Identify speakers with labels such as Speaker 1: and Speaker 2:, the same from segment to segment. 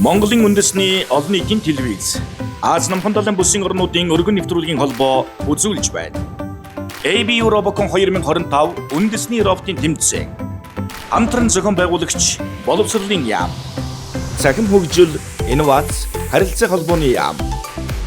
Speaker 1: Монголын үндэсний олон нийтийн телевиз Аз намхан далайн бүсийн орнуудын өргөн нэвтрүүлгийн холбоо үзүүлж байна. ABU Robocon 2025 үндэсний роботын тэмцээн. Хамтран зохион байгуулагч боловсролын яам. Цахим хөгжил, инновац, харилцаа холбооны яам.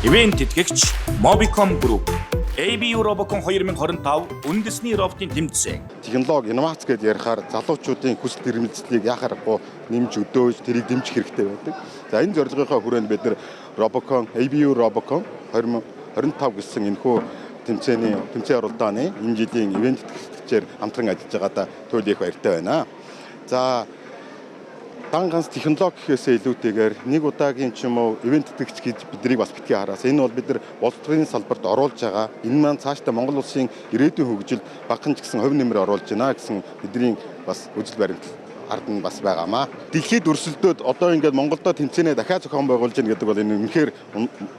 Speaker 1: Ивент тэтгэгч Mobicom Group. ABU Robocon 2025 үндэсний роботын тэмцээн.
Speaker 2: Технологи, инновац гэдээ ярихаар залуучуудын хүсэл эрмэлзлийг яхаарахгүй нэмж өдөөж тэрийг дэмжих хэрэгтэй байдаг. За энэ зорилгынхаа хүрээнд бид нэр Robocon, ABU Robocon 2025 гэсэн энэхүү тэмцээн оролдооны энэ жилийн ивент тэтгэгчээр хамтран ажиллаж байгаадаа туйл их баяртай байна. За дан ганц технологи гэхээсээ илүүтэйгээр нэг удаагийн ч юм уу ивент тэтгэгч гэж биднийг бас битгий хараас. Энэ бол бид нар боловсролын салбарт оруулж байгаа. Энэ маань цаашдаа Монгол улсын ирээдүйн хөгжил багхан ч гэсэн хувь нэмэр оруулж байна гэсэн бидний бас үжил баримт ард нь бас байгаамаа. Дэлхийд өрсөлдөөд одоо ингээд Монголдо тэмцээнээ дахиад зохион байгуулж гин гэдэг бол энэ үнэхээр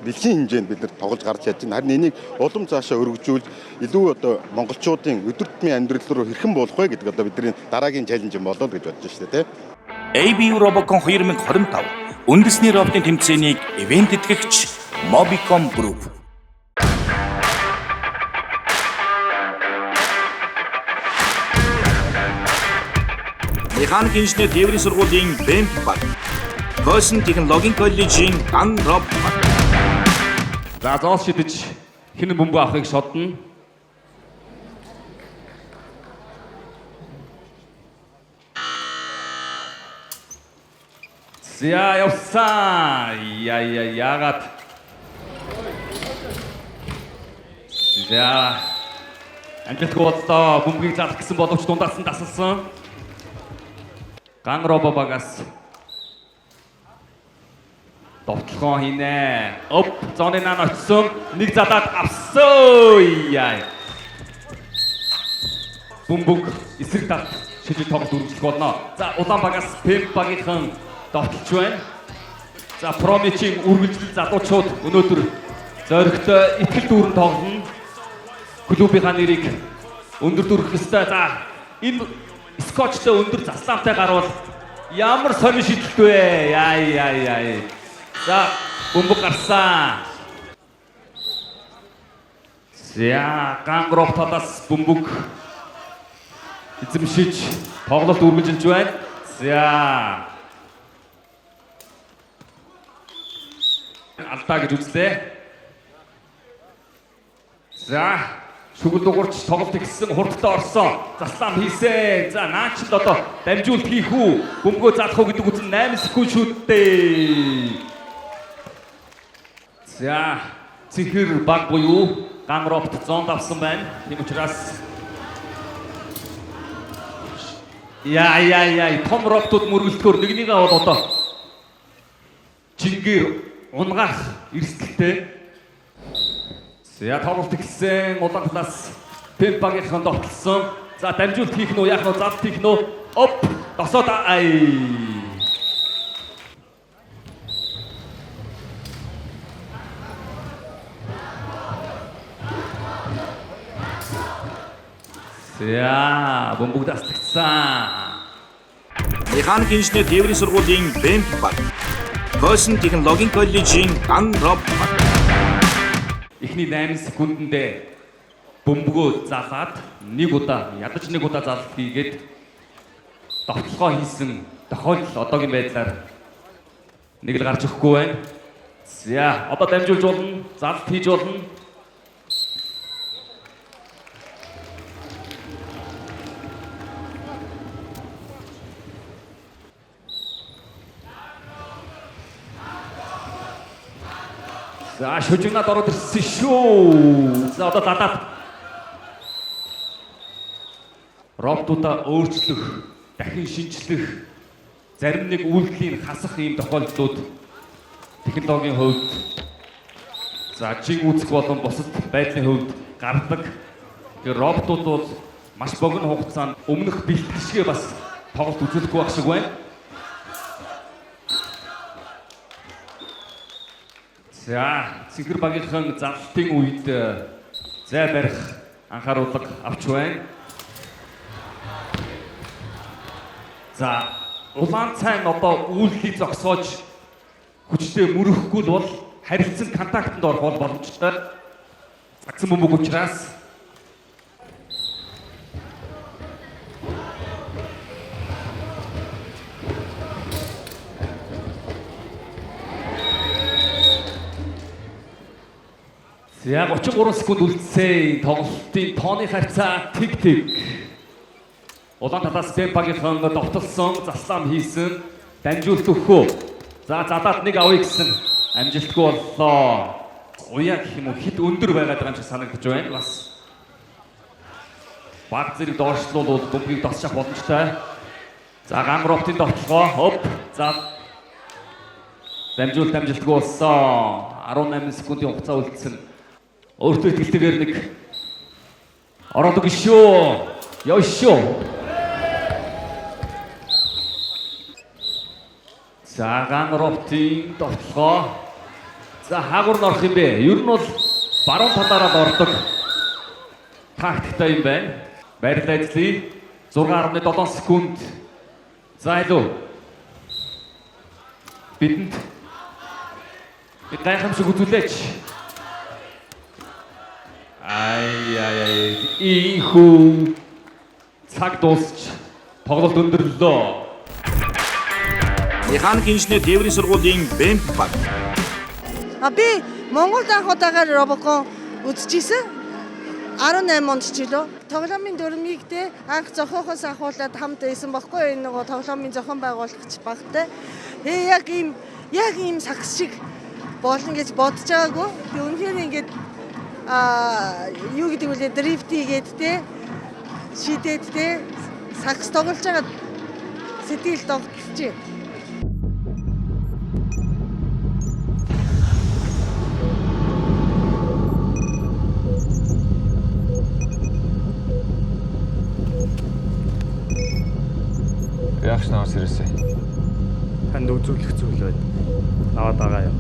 Speaker 2: дэлхийн хэмжээнд бид нар тоглож гарч яаж байна. Харин энийг улам цаашаа өргөжүүлж илүү одоо монголчуудын өдөр тутмын амьдрал руу хэрхэн болох вэ гэдэг одоо бидний дараагийн чаленж юм болоо гэж бодож байна шүү дээ.
Speaker 1: ABU Robocon 2025 үндэсний роботын тэмцээнийг ивент тэтгэгч Mobicom Group. Механик инженер тээврийн сургуулийн Бэмп баг. Хойсон технологийн коллежийн Ан Роб баг.
Speaker 3: За зоос шидэж хинэн бөмбөг авахыг шодно. За явсан. Яагаад. За амжилт гоолтой бөмбөгийг залах гэсэн боловч дундаас нь тасалсан. Ган Робо багаас довтлогоо хийнэ. Оп, зооны нан очсон. Нэг залаад авсан. Яа. Бөмбөг эсрэг талд шилжиж тоглолт үргэлжлэх болно. За улаан багаас Пемп багийнхан довтлж байна. За Промичийн үргэлжлэл залуучууд өнөөдөр зоригтой итгэл дүүрэн тоглоно. Клубийнхаа нэрийг өндөр дүрх ёстой. За энэ скотчтой өндөр заслаамтай гарвал ямар сонир шийдэлт вэ? Яа. За бөмбөг гарсан. За Гангров талаас бөмбөг эзэмшиж тоглолт үргэлжилж байна. За алдаа гэж үзлээ. За шүгэл дугуурч тоглолт ихсэн хурдтай орсон. Заслаам хийсэн. За наач л одоо дамжуулт хийх үү? Бөмбөгөө залах уу гэдэг үгэн 8 секунд шүтдээ. За цэхэр баг буюу Гамропт зонд авсан байна. Тийм учраас яа том роботууд мөргөлтөөр нэгнийгээ бол одоо чингээр унгаах эрсдэлтэй. За тоглолт ихсэн улаан талаас Пемп багийнхан довтлсон. За дамжуулт хийх нь уу яах нь залт хийх нь уу? Оп досоод За бөмбөг дасгдсан.
Speaker 1: Механик инженер тээврийн сургуулийн Бэмп баг. Хойсон технологийн коллежийн Ан Роб баг.
Speaker 3: Эхний 8 секундэд бөмбөгөө залаад ядаж нэг удаа залт хийгээд довтлогоо хийсэн тохиолдол одоогийн байдлаар нэг л гарч өгөхгүй байна. За одоо дамжуулж болно, залт хийж болно. За шүжигнад ороод ирсэн шүү. За одоо задаад роботуудаа өөрчлөх, дахин шинжлэх, зарим нэг үйлдэлийн хасах ийм тохиолдлууд технологийн хувьд за жиг үүсэх болон бусад байдлын хувьд гардаг. Тэгээ роботууд бол маш богино хугацаанд өмнөх бэлтгэл бас тоглолт үзүүлэхгүй байх шиг байна. За цэнгэр багийнхан залтын үед зай барих анхааруулга авч байна. За улаан цайн одоо үйлдэлийг зогсоож хүчтэй мөрөхгүй л бол харилцан контактанд орох бол боломжтой. Загсан бөмбөг учраас яг 33 секунд үлдсэн тоглолтын тооны харьцаа тэг. Улаан талаас Бэмбагийнхан довтолсон заслам хийсэн дамжуулт өгөхөө. За задаад нэг авъя гэсэн амжилтгүй боллоо. Уяа гэх юм уу хит өндөр байгаад байгаа юм шиг санагдаж байна. Бас баг зэрэг доошлуулвал бөмбөгийг тосчих боломжтой. За Гамроптын довтлогоо хоп. За дамжуулт амжилтгүй болсон. 18 секундын хугацаа үлдсэн. Өөртөө итгэлтэйгээр нэг ороод өгнө шүү. Яв шүү. За Гамроптын довтлогоо. За хаагур нь орох юм бэ? Ер нь бол баруун талаараа ордог тактиктай юм байна. Баярлалаа эзлэе. 6.7 секунд. За илүү. Бидэнд гайхамшиг үзүүлээч. Ийхүү цаг дуусч тоглолт өндөрлөө.
Speaker 1: Механик инженер тээврийн сургуулийн Бэмбаг.
Speaker 4: Би Монголд анх удаагаар робокон үзчихсэн. 18 онд ч илүү. Тоглоомын дүрмигтэй анх зохиохоос ахуулаад хамт байсан баггүй энэ нөгөө тоглоомын зохион байгуулагч багтай. Яг ийм сакс шиг болно гэж бодож байгаагүй. Би үнэхээр ингээд юу гэдэг вэ дрифт хийгээд те шидэд те сакс тоглож байгаа сэтгэл тогтолж байна.
Speaker 5: Яах наваас ирээсэй.
Speaker 6: Танд үзүүлэх зүйл байна. Наваад байгаа юм.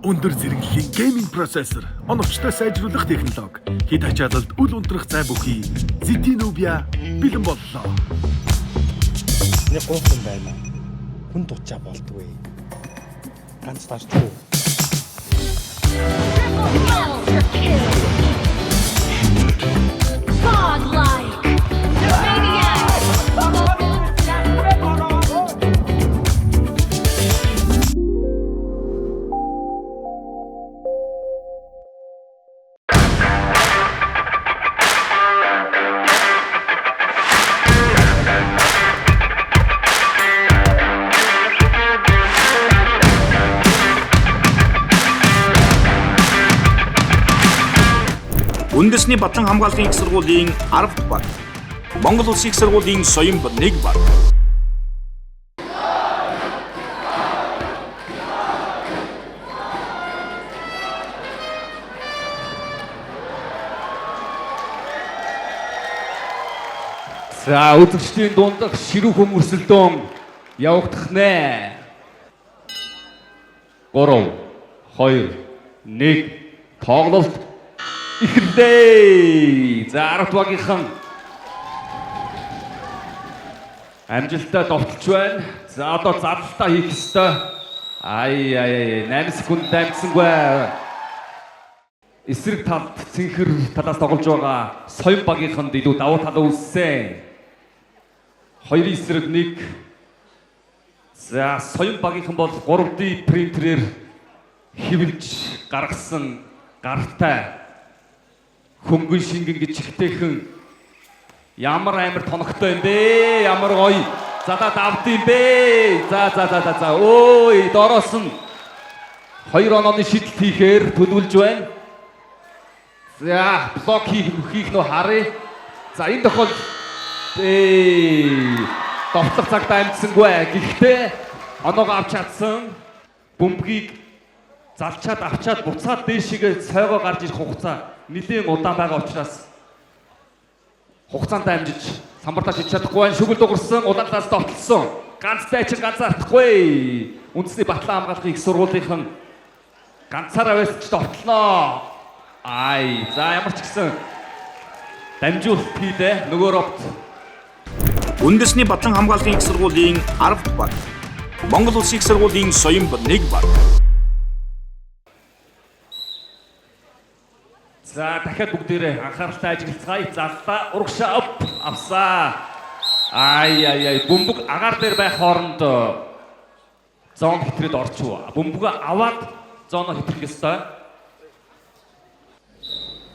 Speaker 7: Өндөр зэрэглэлийн гейминг процессор, оновчтой сайжруулах технологи, хэд ачаалалд үл унтрах зай бүхий Zetnubia бэлэн боллоо.
Speaker 6: Нэг гоохон байна. Хүн дутчаа болдгүй. Ганц таашгүй.
Speaker 8: Godlike. Maniac.
Speaker 1: Үндэсний Батлан хамгааллын их сургуулийн 10 баг. Монгол Улсын их сургуулийн соён 1 баг.
Speaker 3: За үзэгчдийн дунд ширүүх өмөрсөлдөөн явагдах нэ. 3 2 1 тоглолт эхэллээ. За 10 багийнхан амжилттай довтолж байна. За одоо зарлалтаа хийх ёстой. 8 секунд дамжсангүй. Эсрэг талд цэнхэр талаас тоглож байгаа соён багийнханд илүү давуу тал үүссэн. 2 эсрэг 1. За соён багийнхан бол 3D принтерээр хэвлж гаргасан гаралтай хөнгөн шингэн гэж ихтэйхэн ямар амар тоногтой юм бэ? Ямар гоё задаад авд юм бэ? За. Ой, доороос нь 2 онооны шидэлт хийхээр төлөвлөж байна. За, блок хийх нөө харъя. За, энэ тохиолдолд довтлох цагт амжсангүй. Гэхдээ оноогоо авч чадсан. Бөмбөгийг залчаад авчаад буцаад дээшигээ цойгоо гарч ирэх хугацаа нэлээд удаан байгаа учраас хугацаанд амжиж самбартаа шийдэж чадахгүй байна. Шүгэл дуурсан, улаан талаас довтлсон. Ганцтай чинь ганцаардахгүй. Үндэсний Батлан хамгааллын их сургуулийнхан ганцаараа байсч довтлоо. За ямар ч гэсэн дамжуулалт хийдэ нөгөө робот
Speaker 1: Үндэсний Батлан хамгаалтын их сургуулийн 10 дугаар баг. Монгол Улсын их сургуулийн соён 1 баг.
Speaker 3: За дахиад бүгдээрээ анхааралтай ажиглацгаая. Заллаа урагшаа авсаа. Ай бөмбөг агаар дээр байх хооронд зоон хэтрээд орчихв. Бөмбөгөө аваад зооноо хэтрэх ёстой.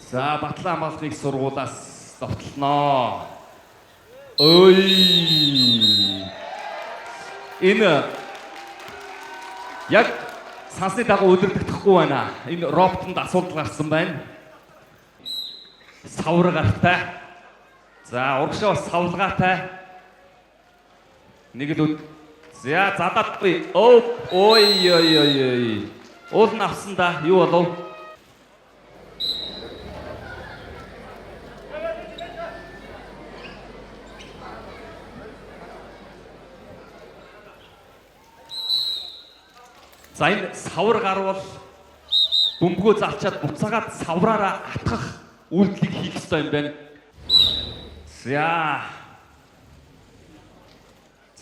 Speaker 3: За Батлан хамгаалтын их сургуулиас довтлоноо. Ой. Энэ яг сансны дагуу өдөрдөгдөхгүй байна. Энэ роботонд асуудал гарсан байна. Савар гартай. За урагшаа бас савлгаатай. Нэг л за зададгүй. Ой. Уул нь авсан да. Юу болов? За энэ савар гарвал бөмбөгөө залчаад буцаагаад савраараа атгах үйлдэлийг хийх ёстой юм байна. За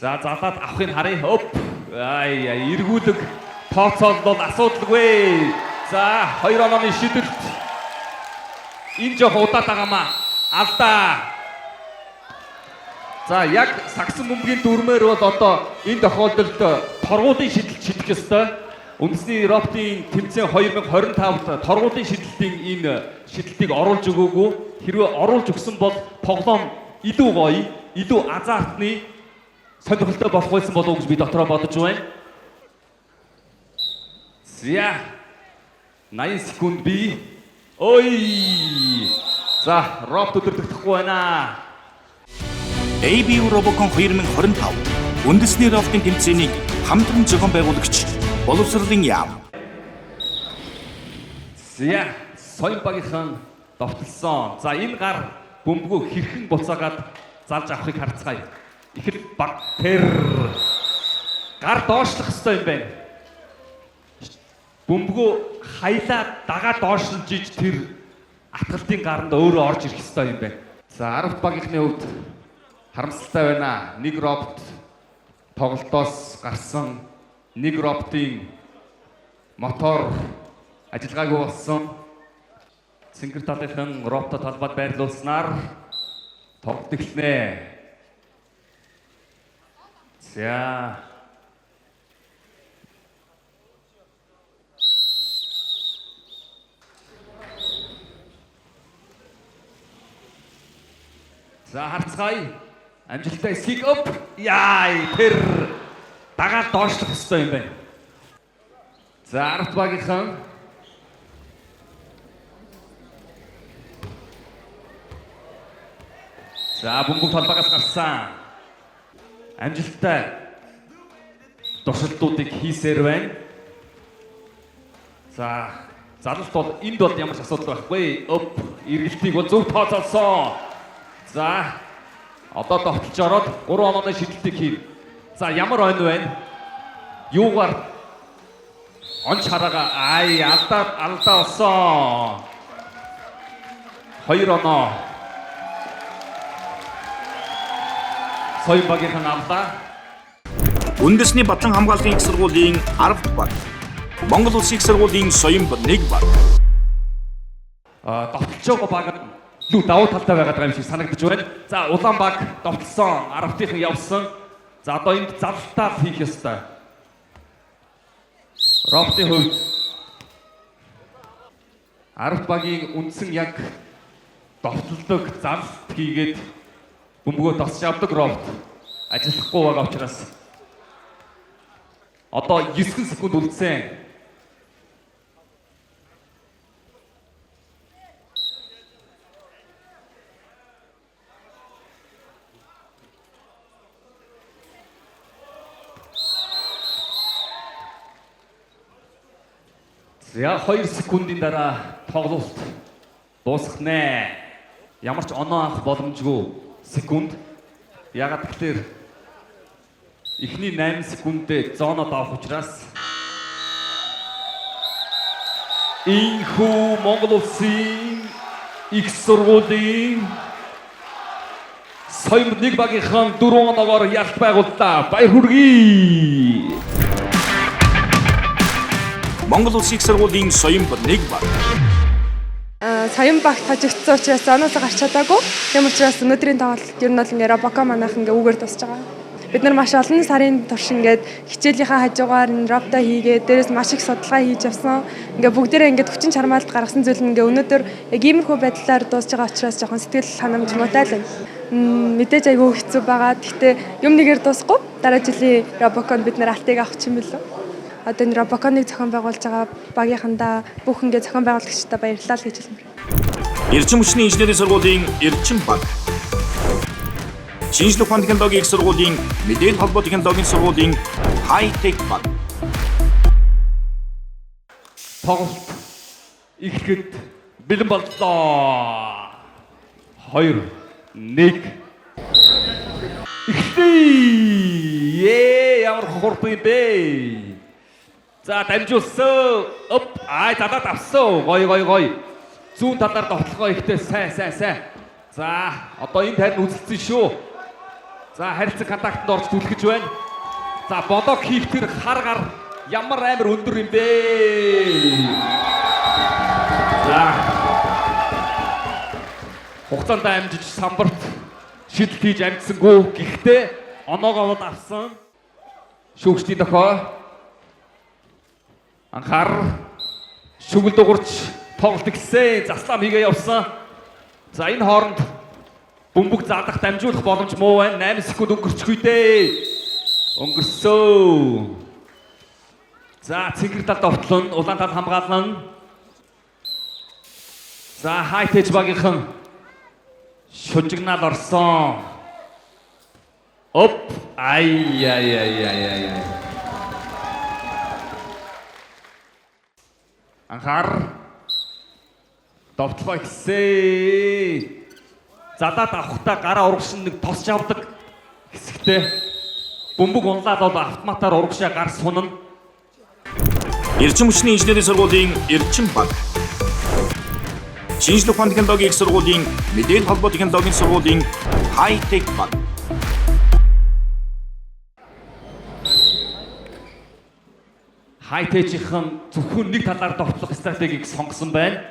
Speaker 3: залаад авахыг харъя. Эргүүлэг тооцоолол бол асуудалгүй. За 2 онооны шидэлт. Энэ жоох удаад байгаамаа. Алдаа. За яг сагсан бөмбөгийн дүрмээр бол одоо энэ тохиолдолд торгуулийн шидэлт шидэх ёстой. Үндэсний роботын тэмцээн 2025-д торгуулийн шидэлтийн энэ шидэлтийг оруулж өгөөгүй. Хэрвээ оруулж өгсөн бол тоглоом илүү гоё, илүү азартны сонирхолтой болох байсан болов уу гэж би дотроо бодож байна. За 80 секунд би. За робот өдөртөхгүй байна.
Speaker 1: ABU Robocon 2025 үндэсний роботын тэмцээнийг хамтран зохион байгуулагч боловсролын яам.
Speaker 3: За соён багийнхан довтлсон. За энэ гар бөмбөгөө хэрхэн буцаагаад залж авахыг харцгаая. Ихэл баг тэр гар доошлох ёстой юм байна. Бөмбөгөө хайлаад дагаад доошлж иж тэр атгалтын гаранд өөрөө орж ирэх ёстой юм байна. За 10 багийнхны хувьд харамсалтай байна. Нэг робот тоглолтоос гарсан, нэг роботын мотор ажиллагаагүй болсон. Цэнгэр талынхан роботод талбайд байрлуулснаар тоглолт эхэлнэ. За харцгаая. Амжилттай скик оп. Тэр дагаад доошлох ёстой юм байна. За 10 багийнхан за бөмбөг талбайгаас гарсан. Амжилттай туршилтуудыг хийсээр байна. За залалт бол энд бол ямар ч асуудал байхгүй. Эргэлтийг бол зөв тооцоолсон. За одоо довтлж ороод 3 онооны шидэлтийг хийн. За ямар ойн байна? Юугаар онч хараага алдаа болсон. 2 оноо. Соён багийнхан авлаа.
Speaker 1: Үндэсний Батлан хамгаалтын их сургуулийн 10 дугаар баг. Монгол Улсын их сургуулийн соён 1 баг.
Speaker 3: Довтлж байгаа баг илүү давуу талтай байгаад байгаа юм шиг санагдаж байна. За улаан баг довтлсон, 10-ийнхан явсан. За одоо энд залалтаа хийх ёстой. Роботын хувьд 10 багийн үндсэн яг довтлдог залт хийгээд бөмбөгөө тосч авдаг робот ажиллахгүй байгаа учраас одоо 9 секунд үлдсэн. За 2 секундын дараа тоглолт дуусах нэ. Ямар ч оноо авах боломжгүй секунд. Ягаад гэвэл эхний 8 секундээ зоонод авах учраас Инхүү Монгол Улсын их сургуулийн Соёмд нэг багийнхан 4 оноогоор ялт байгууллаа. Баяр хүргэе.
Speaker 1: Монгол Улсын их сургуулийн Соёмд нэг баг.
Speaker 9: Саян багт хожигдсан учраас оноос гарч чадаагүй. Тийм учраас өнөөдрийн тоглолт ер нь бол ингээ Робокон манайх ингээ үгээр тусч байгаа. Бид нар маш олон сарын турш ингээд хичээлийнхаа хажуугаар робто хийгээд дээрээс маш их судалгаа хийж явсан. Ингээ бүгдээрээ ингээд хүчин чармаалт гаргасан зүйл нь ингээ өнөөдөр яг иймэрхүү байдлаар дуусж байгаа учраас жоохон сэтгэл ханамж муутай л байна. Мэдээж айгүй хэцүү байгаа. Гэхдээ юм нэгээр дуусахгүй. Дараа жилийн Робокон бид нар алтыг авах юм билүү. Одоо энэ Робоконыг зохион байгуулж байгаа багийнхандаа бүх ингээ зохион байгуулагчдаа баярлалаа гэж хэлмээр.
Speaker 1: Эрчим хүчний инженерийн сургуулийн Эрчим баг. Шинжлэх ухааны технологийн их сургуулийн Мэдээлэл холбоо технологийн сургуулийн Хайтек баг.
Speaker 3: Тоглолт ихэхэд бэлэн боллоо. 2 1 Ихтэй ямар хурд юм бэ? За дамжуулсан. Оп задаад авсан. Гой. Зүүн талаар довтлогоо ихтэй сайн. За одоо энэ тань үзэлцэн шүү. За харилцан контактанд орж түлхэж байна. За бодок хийх тэр хар ямар амар өндөр юм бэ? За хугацаанд амжиж самбарт шидэл хийж амжсангүй. Гэхдээ оноогоо авсан. Шүүгчдийн дохой анхаар шүгэл дуурч тоглолт эхэлсэн. Заслам хийгээ явсан. За энэ хооронд бөмбөг заадах дамжуулах боломж муу байна. 8 секунд өнгөрчихгүй дээ. Өнгөрсөө. За цэнгэр тал довтлон, улаан тал хамгаална. За Хайтек багийнхан шужигнал орсон. Оп ай. Анхаар довтлоо ихсэн. Задаад авахтаа гараа урагшин нэг тосч авдаг хэсэгтээ бөмбөг унлаад бол автоматар урагшаа гар сунна.
Speaker 1: Эрчим хүчний инженерийн сургуулийн Эрчим баг. Шинжлэх ухааны технологийн их сургуулийн Мэдээлэл холбоо технологийн сургуулийн Хайтек баг.
Speaker 3: Хайтекийнхэн зөвхөн нэг талаар довтлох стратегийг сонгосон байна.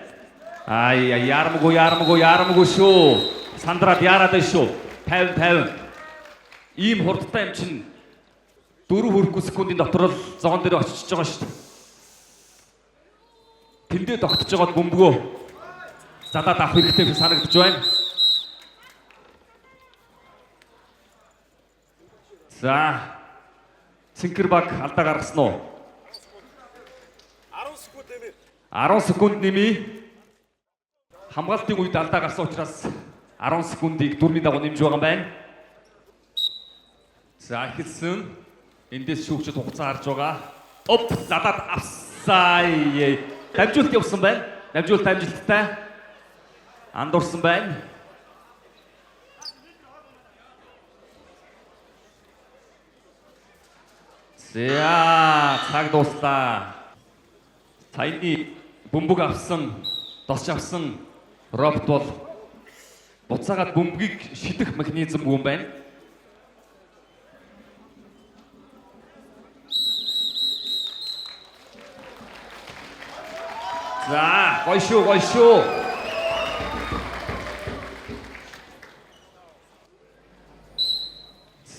Speaker 3: Ярамгүй шүү. Сандраад яарад байна шүү. 50. Ийм хурдтай юм чинь 4 хүрэхгүй секундын дотор л зоон дээр очиж байгаа шүү. Тэндээ тогтож байгаа бөмбөгөө задаад авах хэрэгтэй санагдаж байна. За цэнхэр баг алдаа гаргасан уу? 10 секунд нэмий. Хамгаалтын үед алдаа гарсан учраас 10 секундыг дөрмийн дагуу нэмж байгаа юм байна. За эхэлсэн. Эндээс шүүгчд хугацаа харж байгаа. Оп задаад авсаа. Дамжуулт явсан байна. Дамжуулт амжилттай. Андуурсан байна. За цаг дуустаа. Саяны бөмбөг авсан, тосч авсан робот бол буцаагаад бөмбөгийг шидэх механизм юм байна. За, гоё шүү.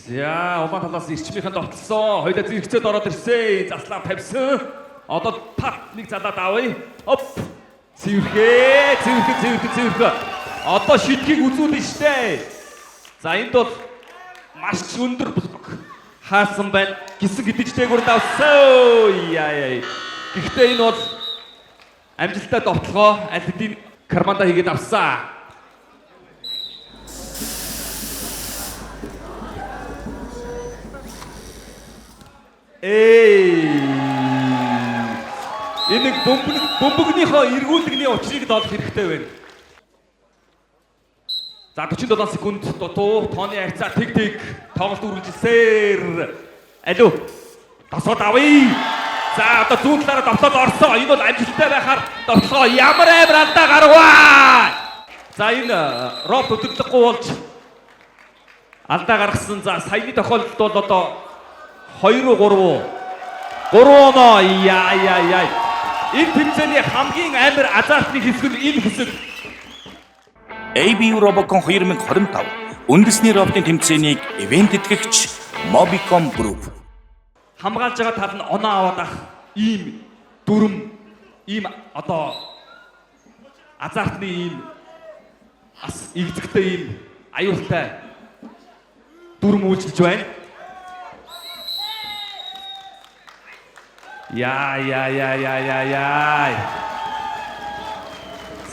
Speaker 3: За, улаан талаас эрчмийнхэн довтлсон. Хоёулаа зэрэгцээд ороод ирсэн. Заслаа тавьсан. Одоо пат нэг залаад авъя. Оп. Цэвэрхээ. Одоо шидхийг үзүүлнэ штэ. За энд бол маш өндөр хаасан байна. Гисэн гэдэж дээгүүр давсан. Гэхдээ энэ бол амжилттай довтлогоо аль хэдийн карманда хийгээд авсан. Энэ бөмбөгнийхөө эргүүлэгний учрыг олох хэрэгтэй байна. За 47 секунд дутуу тооны харьцаа тэг тоглолт үргэлжилсээр. Алуу. Тосоод авъя. За одоо зүүн талаараа довтлоод орсон. Энэ бол амжилттай байхаар довтлоо ямар амар алдаа гарваа. За энэ роб өдөрлөхгүй болж алдаа гаргасан. За саяны тохиолдолд бол одоо 2-3 оноо. Яа. Энэ тэмцээний хамгийн амар азартны хэсэг нь энэ хэсэг.
Speaker 1: ABU Robocon 2025 үндэсний роботын тэмцээнийг ивент итгэгч Mobicom Group
Speaker 3: Хамгаалж байгаа тал нь оноо аваад ах ийм дүрм, ийм одоо азартны ийм ас игзэгтэй ийм аюултай дүрм үйлчилж байна. Яа.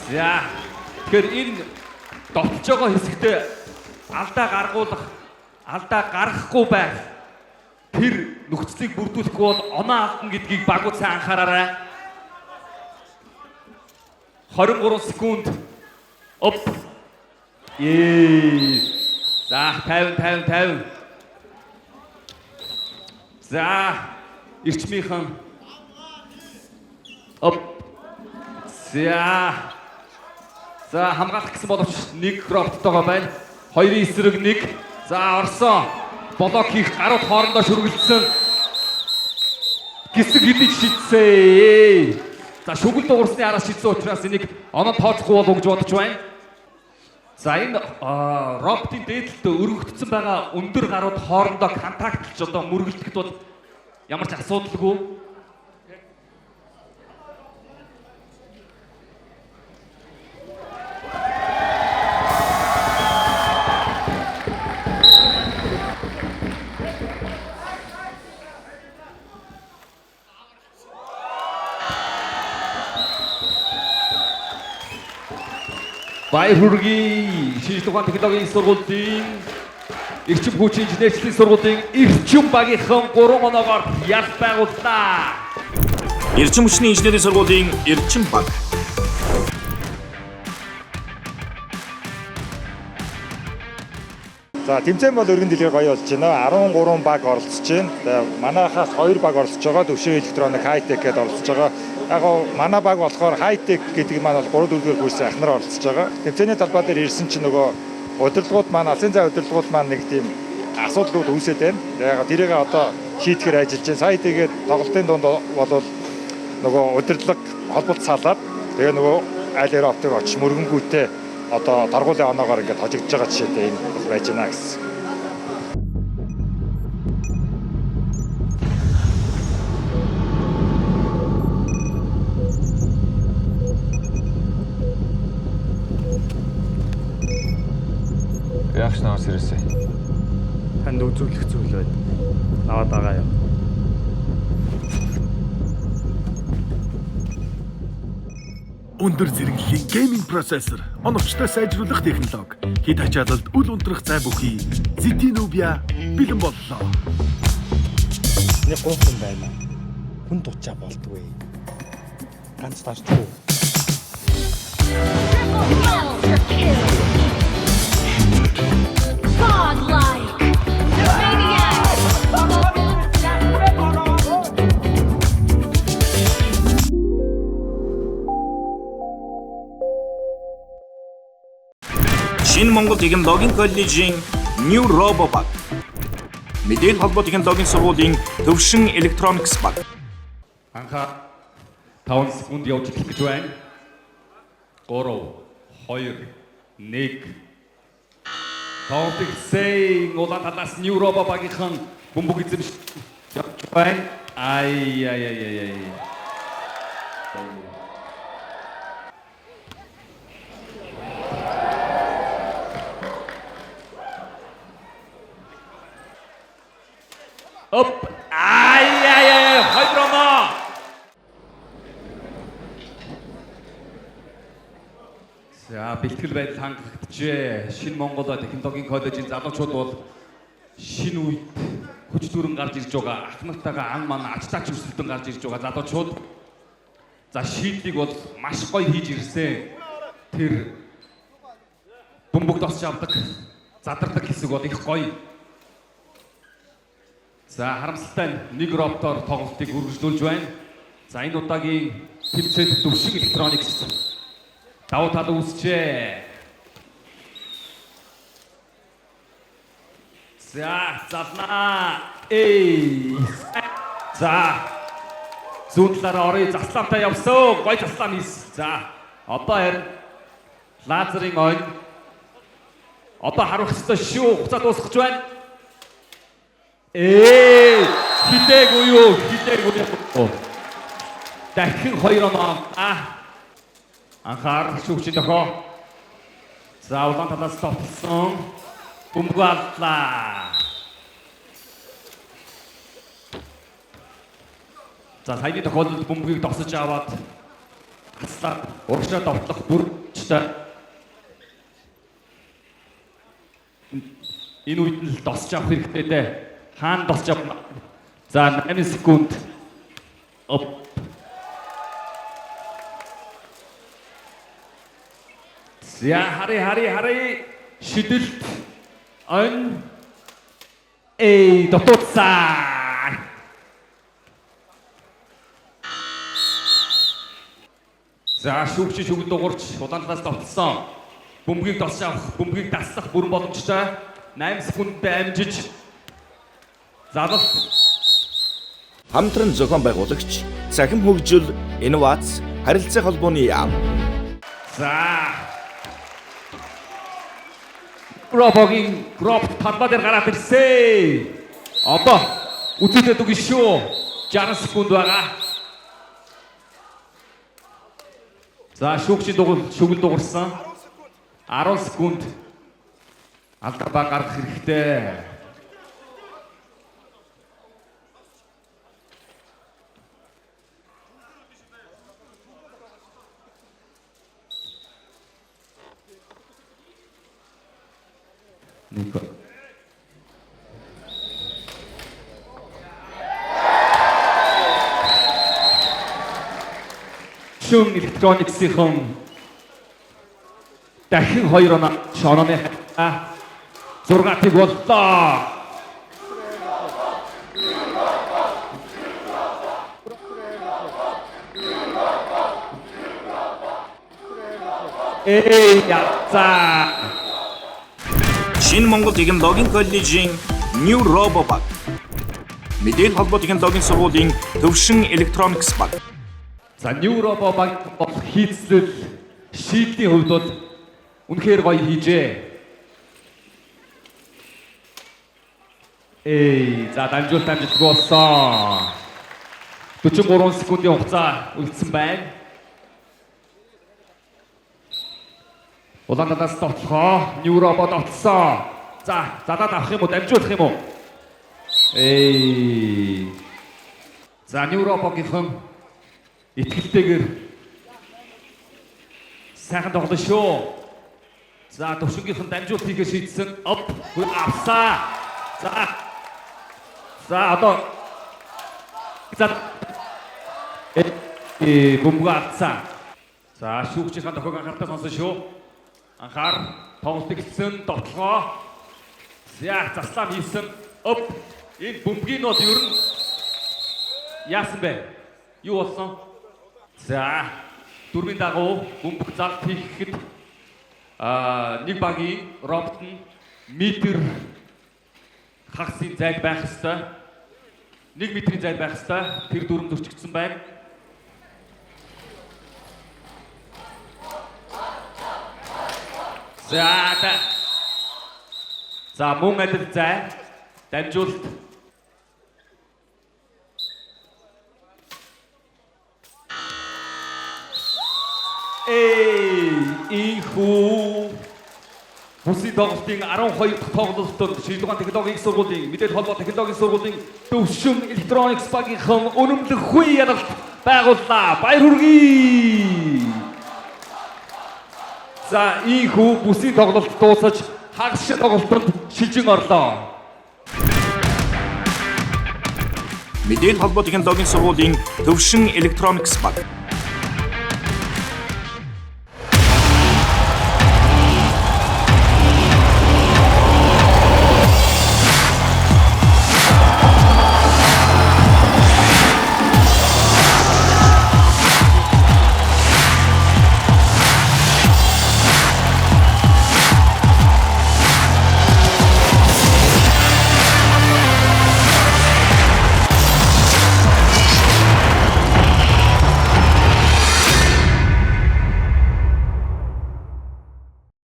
Speaker 3: За тэгэхээр энэ довтж байгаа хэсэгтээ алдаа гаргахгүй байх. Тэр нөхцөлийг бүрдүүлэхгүй бол оноо алдна гэдгийг багууд сайн анхаараарай. 23 секунд. Оп. За 50. За эрчмийнхэн. Оп. За хамгаалах гэсэн боловч нэг роботтойгоо байна. Хоёрын эсрэг нэг. За орсон. Блок хийх гарууд хоорондоо шүргэлсэн. Гисэг хэдий шийдсэн. За шүгэл дуурсны араас шийдсэн учраас энийг оноо тооцохгүй болов гэж бодож байна. За энэ роботын дээдлэлд өргөгдсөн байгаа өндөр гарууд хоорондоо контактлж одоо мөргөлдөхөд бол ямар ч асуудалгүй. Баяр хүргэе. Шинжлэх ухааны технологийн сургуулийн эрчим хүчийн инженерийн сургуулийн эрчим багийнхан 3 оноогоор ялт байгууллаа.
Speaker 1: Эрчим хүчний инженерийн сургуулийн эрчим баг.
Speaker 6: За тэмцээн бол өргөн дэлгэр гоё болж байна. 13 баг оролцож байна. Тэгээ манайхаас 2 баг оролцож байгаа. Төвшин электроник хайтек гэдээ оролцож байгаа. Яг манай баг болохоор хайтек гэдэг маань бол 3-4 курсын ахнаар оролцож байгаа. Тэмцээний талбай дээр ирсэн чинь нөгөө удирдлагууд маань алсын цай удирдлагууд маань нэг тийм асуудлууд үүсээд байна. Яг тэрийг одоо шийдэхээр ажиллаж байна. Сая тэгээд тоглолтын дунд бол нөгөө удирдлага холболт салаад тэгээ нөгөө айл европтыг очиж мөргөнгүүтээ одоо даргуулын оноогоор ингээд хожигдож байгаа жишээтэй энэ байж байна гэсэн.
Speaker 5: Яах наваас ирээсэй.
Speaker 6: Танд үзүүлэх зүйл байна. Аваад байгаа юм.
Speaker 7: Өндөр зэрэглэлийн гейминг процессор, оновчтой сайжруулах технологи, хэд ачаалалд үл унтрах зай бүхий ZTE Nubia бэлэн боллоо.
Speaker 6: Нэг гоохон байна. Хүн дучаа болдгүй. Ганц тарчгүй.
Speaker 8: Monster kill. Godlike. Maniac.
Speaker 1: Шинэ Монгол технологийн коллежийн New RoboBug. Мэдээлэл холбоо технологийн сургуулийн төвшин электроникс баг.
Speaker 3: Анхаа 5 секунд явж эхлэх гэж байна. 3, 2, 1. Тоглолтын улаан талаас New RoboBug-ийн бөмбөг эзэмшиж явж байна. Ай. Оп! Ай! Хойдроно! За бэлтгэл байдал хангагдчихэ. Шинэ Монгол технологийн коллежийн залуучууд бол шинэ үед хүч дүрэн гарч ирж байгаа. Ах нартайгаа ан ман ачтаач өсөлтөн гарч ирж байгаа залуучууд. За шийдлийг бол маш гоё хийж ирсэн. Тэр бөмбөг тосч авдаг, задардаг хэсэг бол их гоё. За харамсалтай нэг роботоор тоглолтыг үргэлжлүүлж байна. За энэ удаагийн тэмцээнд төвшин электроникс давуу тал үүсчээ. За залнаа. Эй. За. Зүүн талаараа орё заслаамтай явсан. Гой заслаам хийсэн. За. Одоо харин лазерын ойн. Одоо харуулах ёстой шүү. Хугацаа дуусгаж байна. Хитээгүй юу? Дахин 2 оноо. Анхаар шүүгчийн дохоо. За улаан талаас товтлсон. Бөмбөг алдлаа. За саяны тохиолдолд бөмбөгийг тосож аваад хаслаад урагшаа товтлох бүрчтэй. Энэ үед нь л тосч авах хэрэгтэй дээ. Хаана тосч авна? За 8 секунд. За хари шидэлт ан дотоцаа. За шүүгч дуурч улаан талаас товтлсон. Бөмбөгийг тосч авах, бөмбөгийг таслах бүрэн боломжтой. 8 секундтэй амжиж залалт
Speaker 1: Хамтран зохион байгуулагч, цахим хөгжил, инновац, харилцаа холбооны яам.
Speaker 3: За. Робогийн талбай дээр гараад ирсэн. Одоо үзүүлээд үгүй шүү. 60 секунд байгаа. За шүүгэл дуурсан. 10 секунд. Алдаа гаргах хэрэгтэй. Нико. Шүн электрониксийн дахин 2 оноо шонооны 6-ыг боллоо. Яцаа.
Speaker 1: Шинэ Монгол технологийн коллежийн New RoboBug. Мэдээлэл холбоо технологийн сургуулийн төвшин электроникс баг.
Speaker 3: За New RoboBug бол хийцлэл шийдлийн хувьд бол үнэхээр гоё хийжээ. За дамжуулт болсон. 43 секундын хугацаа үлдсэн байна. Улаан талаас товтлохоо, New Robo товтлсон. За, задаад авах юм уу, дамжуулах юм уу? За, New Robo-гийнхэн итгэлтэйгээр сайхан тоглоно шүү. За, төвшингийнхэн дамжуулт хийгээ шийдсэн. Авсаа. За, одоо бөмбөг алдсан. За, шүүгчийн тохиог анхаарал сонсон шүү. Анхаар тоглолт эхэлсэн, тоглоо. За, заслаам хийсэн. Энэ бөмбөгийн нот ер нь яасан бэ? Юу болсон? За, дөрвийн дагуу бөмбөг залт хийхэд нэг багийн робот нь метр хагасын зайд байх ёстой. 1 метрийн зайд байх ёстой. Тэр дүрм зөрчигдсөн байна. За мөн адил зай дамжуулт. Ихүү Бүсийн тоглолтын 12 дахь тоглолтод Шилдугаан технологийн сургуулийн мэдээлэл холбоо технологийн сургуулийн төвшин электроникс багийнхан өнөмлөх хүй яналт байгууллаа. Баяр хүргэе. За ийхүү бүсийн тоглолт дуусаж хагас тоглолтод шилжин орлоо.
Speaker 1: Мэдээлэл холбоо технологийн сургуулийн төвшин электроникс баг.